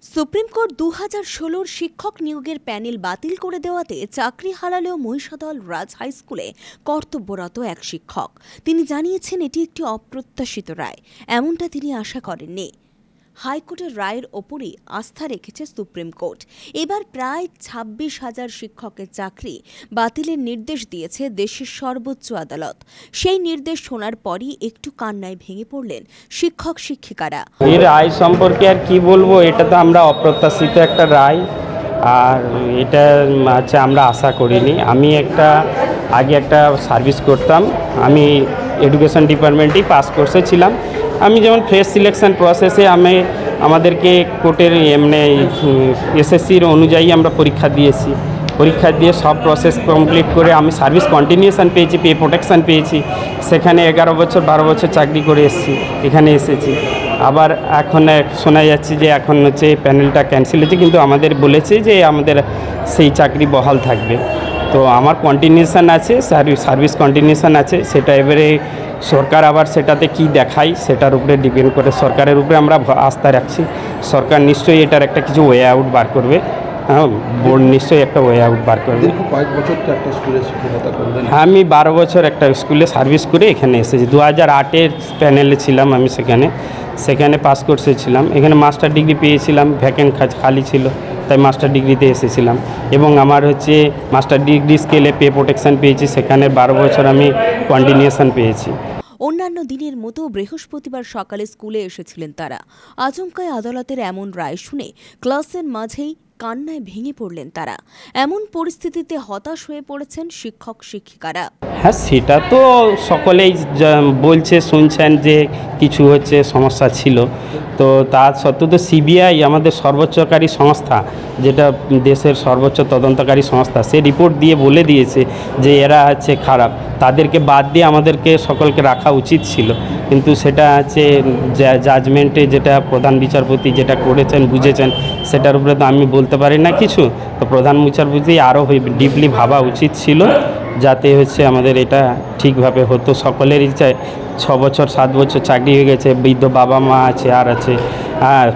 Supreme court 2016 শিক্ষক নিয়োগের panel বাতিল করে দেওয়াতে চাকরি হারালেও মহিষাদল রাজ হাই স্কুলে কর্তব্যরত এক শিক্ষক। তিনি জানিয়েছেন এটি একটি অপ্রত্যাশিত রায়, এমনটা তিনি আশা করেননি। হাইকোর্টের রায়ের ওপরই আস্থা রেখেছে সুপ্রিম কোর্ট। এবার প্রায় 26,000 শিক্ষকের চাকরি বাতিলের নির্দেশ দিয়েছে দেশের সর্বোচ্চ আদালত। সেই নির্দেশ শোনার পরই একটু কান্নায় ভেঙে পড়লেন শিক্ষক শিক্ষিকারা। এই রায় সম্পর্কে আর কি বলবো, এটা তো আমরা অপ্রত্যাশিত একটা রায়, আর এটা আমরা আশা করিনি। আমি আগে একটা সার্ভিস করতাম, আমি এডুকেশন ডিপার্টমেন্টেই পাস কোর্সে ছিলাম। আমি যেমন ফ্রেশ সিলেকশন প্রসেসে আমাদেরকে কোর্টের এসএসসির অনুযায়ী আমরা পরীক্ষা দিয়ে সব প্রসেস কমপ্লিট করে আমি সার্ভিস কন্টিনিউশন পেয়েছি, পে প্রোটেকশন পেয়েছি। সেখানে 11 বছর 12 বছর চাকরি করে এখানে এসেছি। আবার এখন শোনা যাচ্ছে যে এখন প্যানেলটা ক্যান্সেল হয়েছে, কিন্তু আমাদের বলেছে যে আমাদের সেই চাকরি বহাল থাকবে। তো আমার কন্টিনিউশন আছে, সার্ভিস কন্টিনিউশন আছে। সেটা এবারে সরকার আবার সেটাতে কি দেখায় সেটার উপরে ডিপেন্ড করে। সরকারের উপরে আমরা আস্থা রাখছি, সরকার নিশ্চয়ই এটার একটা কিছু ওয়ে আউট বার করবে। হ্যাঁ, বোর্ড নিশ্চয়ই একটা ওয়ে আউট বার করবে। কয়েক বছর তো একটা স্কুলে শিক্ষকতা করলেন। আমি 12 বছর একটা স্কুলে সার্ভিস করে এখানে এসেছি। 2008-এর প্যানেলে ছিলাম আমি, সেখানে পাস কোর্সে ছিলাম। এখানে মাস্টার ডিগ্রি পেয়েছিলাম, ভ্যাকেন্ট খালি ছিল, তাই মাস্টার ডিগ্রিতে এসেছিলাম। এবং আমার মাস্টার ডিগ্রি স্কেলে পে প্রোটেকশন পেয়েছি, সেখানে 12 বছর আমি কন্টিনিউশন পেয়েছি। অন্যান্য দিনের মতো বৃহস্পতিবার সকালে স্কুলে এসেছিলেন তারা। আচমকায় আদালতের এমন রায় শুনে ক্লাসের মাঝেই কান্নায় ভেঙে পড়লেন তারা। এমন পরিস্থিতিতে হতাশ হয়ে পড়েছেন শিক্ষক শিক্ষিকারা। হ্যাঁ, সেটা তো সকলেই বলছে, শুনছেন যে কিছু সমস্যা ছিল। তো তার সত্ত্বেও তো সিবিআই আমাদের সর্বোচ্চকারী সংস্থা, যেটা দেশের সর্বোচ্চ তদন্তকারী সংস্থা, সে রিপোর্ট দিয়ে বলে দিয়েছে যে এরা খারাপ। তাদেরকে বাদ দিয়ে আমাদেরকে সকলকে রাখা উচিত ছিল, কিন্তু সেটা জাজমেন্টে যেটা প্রধান বিচারপতি যেটা করেছেন, বুঝেছেন, সেটার উপরে তো আমি বলতে পারি না কিছু। তো প্রধান বিচারপতি আরও ডিপলি ভাবা উচিত ছিল, যাতে আমাদের এটা ঠিকভাবে হতো। সকলেরই 6 বছর 7 বছর চাকরি হয়ে গেছে, বৃদ্ধ বাবা মা আছে,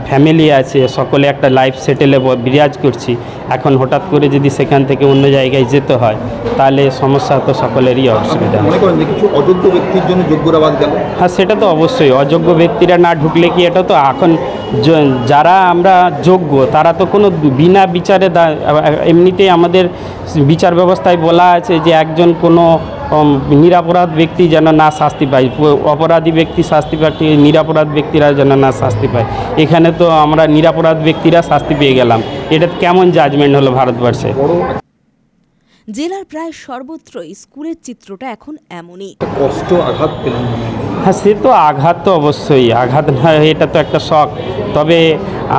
ফ্যামিলি আছে, সকলে একটা লাইফ সেটেলে বিরাজ করছি। এখন হঠাৎ করে যদি সেখান থেকে অন্য জায়গায় যেতে হয়, তাহলে সমস্যা তো সকলেরই অসুবিধা। মনে করেন যে কিছু অযোগ্য ব্যক্তির জন্য যোগ্যরা বাদ গেল? হ্যাঁ, সেটা তো অবশ্যই। অযোগ্য ব্যক্তিরা না ঢুকলে কি, এটা তো এখন যারা আমরা যোগ্য তারা তো কোনো বিনা বিচারে, এমনিতেই আমাদের বিচার ব্যবস্থায় বলা আছে যে একজন কোনো নিরপরাধ ব্যক্তি যেন না শাস্তি পায়, অপরাধী ব্যক্তি শাস্তি পায়, নিরপরাধ ব্যক্তিরা যেন না শাস্তি পায়। এখানে তো আমরা নিরপরাধ ব্যক্তিরা শাস্তি পেয়ে গেলাম। এটা কেমন জাজমেন্ট হলো ভারতবর্ষে? জেলার প্রায় সর্বত্রই স্কুলের চিত্রটা এখন এমনই। কষ্ট, আঘাত পেলেন? হ্যাঁ, সে তো আঘাত তো অবশ্যই, আঘাত না, এটা তো একটা শখ। তবে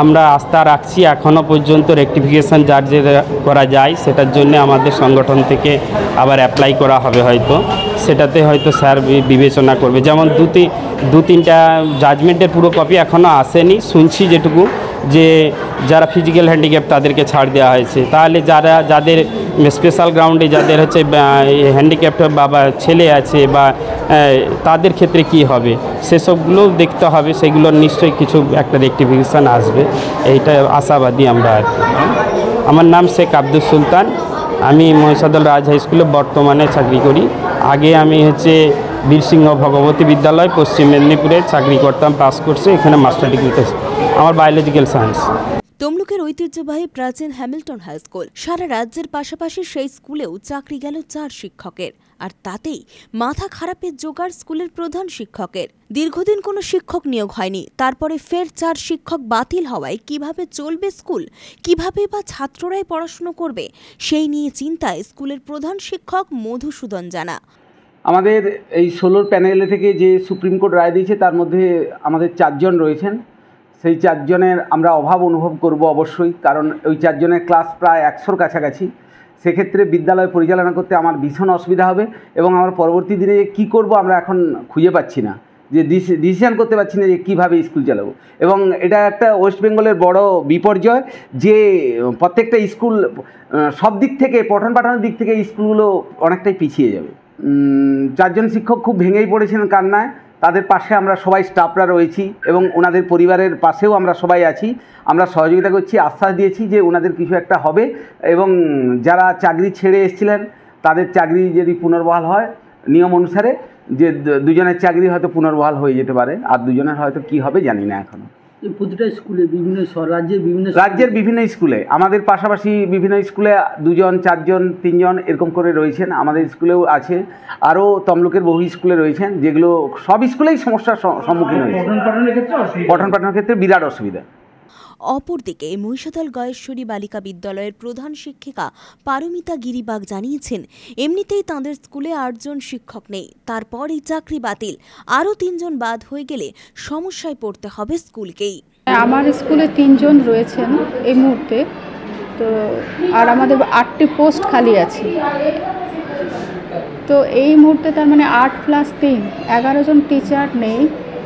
আমরা আস্থা রাখছি এখনও পর্যন্ত রেকটিফিকেশান যার যে করা যায়, সেটার জন্য আমাদের সংগঠন থেকে আবার অ্যাপ্লাই করা হবে হয়তো। সেটাতে হয়তো স্যার বিবেচনা করবে। যেমন 2-3টা জাজমেন্টের পুরো কপি এখনও আসেনি, শুনছি যেটুকু, যে যারা ফিজিক্যাল হ্যান্ডিক্যাপ তাদেরকে ছাড় দেওয়া হয়েছে। তাহলে যাদের স্পেশাল গ্রাউন্ডে যাদের হ্যান্ডিক্যাপ বা ছেলে আছে বা তাদের ক্ষেত্রে কি হবে, সেসবগুলো দেখতে হবে। সেগুলোর নিশ্চয়ই কিছু একটা রেকটিফিকেশান আসবে, এইটা আশাবাদী আমরা আর কি। আমার নাম শেখ আব্দুল সুলতান। আমি মহিষাদল রাজ হাই স্কুলে বর্তমানে চাকরি করি। আগে আমি বীরসিংহ ভগবতী বিদ্যালয় পশ্চিম মেদিনীপুরে চাকরি করতাম, পাস কোর্সে। এখানে মাস্টার ডিগ্রিতে আমার বায়োলজিক্যাল সায়েন্স। তমলুকের ঐতিহ্যবাহী প্রাচীন হ্যামিল্টন হাই স্কুল, সারা রাজ্যের পাশাপাশি সেই স্কুলেও চাকরি গেল 4 শিক্ষকের। আর তাতেই মাথা খারাপের জোগাড় স্কুলের প্রধান শিক্ষকের। দীর্ঘদিন কোনো শিক্ষক নিয়োগ হয়নি, তারপরে ফের 4 শিক্ষক বাতিল হওয়ায় কিভাবে চলবে স্কুল, কিভাবে বা ছাত্ররাই পড়াশুনো করবে, সেই নিয়ে চিন্তায় স্কুলের প্রধান শিক্ষক মধুসূদন জানা। আমাদের এই 16 প্যানেলে থেকে যে সুপ্রিম কোর্ট রায় দিয়েছে, তার মধ্যে আমাদের 4 জন রয়েছেন। সেই 4 জনের আমরা অভাব অনুভব করব অবশ্যই, কারণ ওই 4 জনের ক্লাস প্রায় 100-র কাছাকাছি। সেক্ষেত্রে বিদ্যালয় পরিচালনা করতে আমার ভীষণ অসুবিধা হবে, এবং আমার পরবর্তী দিনে কী করব আমরা এখন খুঁজে পাচ্ছি না, যে ডিসিশান করতে পারছি না যে কীভাবে স্কুল চালাবো। এবং এটা একটা ওয়েস্ট বেঙ্গলের বড় বিপর্যয়, যে প্রত্যেকটা স্কুল সব দিক থেকে, পঠন পাঠনের দিক থেকে স্কুলগুলো অনেকটাই পিছিয়ে যাবে। 4 জন শিক্ষক খুব ভেঙেই পড়েছেন কান্নায়। তাদের পাশে আমরা সবাই স্টাফরা রয়েছি এবং ওনাদের পরিবারের পাশেও আমরা সবাই আছি। আমরা সহযোগিতা করছি, আশ্বাস দিয়েছি যে ওনাদের কিছু একটা হবে এবং যারা চাকরি ছেড়ে এসেছিলেন তাদের চাকরি যদি পুনর্বহাল হয় নিয়ম অনুসারে, যে দুজনের চাকরি হয়তো পুনর্বহাল হয়ে যেতে পারে, আর দুজনের হয়তো কি হবে জানি না এখনও। প্রতিটা স্কুলে বিভিন্ন রাজ্যের বিভিন্ন স্কুলে, আমাদের পাশাপাশি বিভিন্ন স্কুলে 2 জন 4 জন 3 জন এরকম করে রয়েছেন। আমাদের স্কুলেও আছে, আরও তমলুকের বহু স্কুলে রয়েছেন, যেগুলো সব স্কুলেই সমস্যার সম্মুখীন হয়েছে। পঠন পাঠনের ক্ষেত্রে বিরাট অসুবিধা। অপরদিকে মহিষাদল গয়েশ্বরী বালিকা বিদ্যালয়ের প্রধান শিক্ষিকা পারমিতা গিরিবাগ জানিয়েছেন, এমনিতেই তাঁদের স্কুলে 8 জন শিক্ষক নেই, তারপর এই চাকরি বাতিল, আরও 3 জন বাদ হয়ে গেলে সমস্যায় পড়তে হবে স্কুলকেই। আমার স্কুলে 3 জন রয়েছেন এই মুহূর্তে, তো আর আমাদের 8টি পোস্ট খালি আছে। তো এই মুহূর্তে তার মানে 8 + 3 11 জন টিচার নেই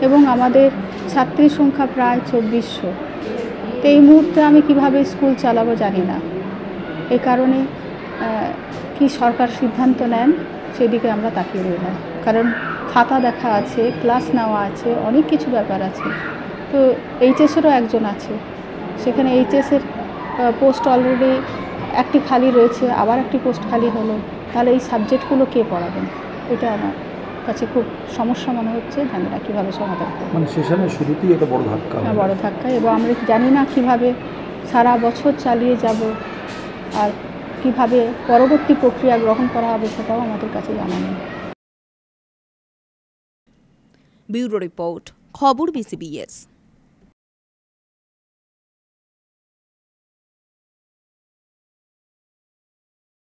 এবং আমাদের ছাত্রীর সংখ্যা প্রায় 2400। তো এই মুহূর্তে আমি কিভাবে স্কুল চালাবো জানি না। এই কারণে কি সরকার সিদ্ধান্ত নেন সেদিকে আমরা তাকিয়ে রইলাম, কারণ খাতা দেখা আছে, ক্লাস নেওয়া আছে, অনেক কিছু ব্যাপার আছে। তো এইচএসেরও একজন আছে, সেখানে এইচএসের পোস্ট অলরেডি একটি খালি রয়েছে, আবার একটি পোস্ট খালি হলো, তাহলে এই সাবজেক্টগুলো কে পড়াবেন? এটা আমার কাছে খুব সমস্যা মনে হচ্ছে, জানি না কীভাবে সমাধান করব। মানে সেশনের শুরুতেই একটা বড় ধাক্কা। বড় ধাক্কা, এবং আমরা জানি না কিভাবে সারা বছর চালিয়ে যাব আর কিভাবে পরবর্তী প্রক্রিয়া গ্রহণ করা হবে সেটাও আমাদের কাছে জানা নেই। ব্যুরো রিপোর্ট, খবর BCBS।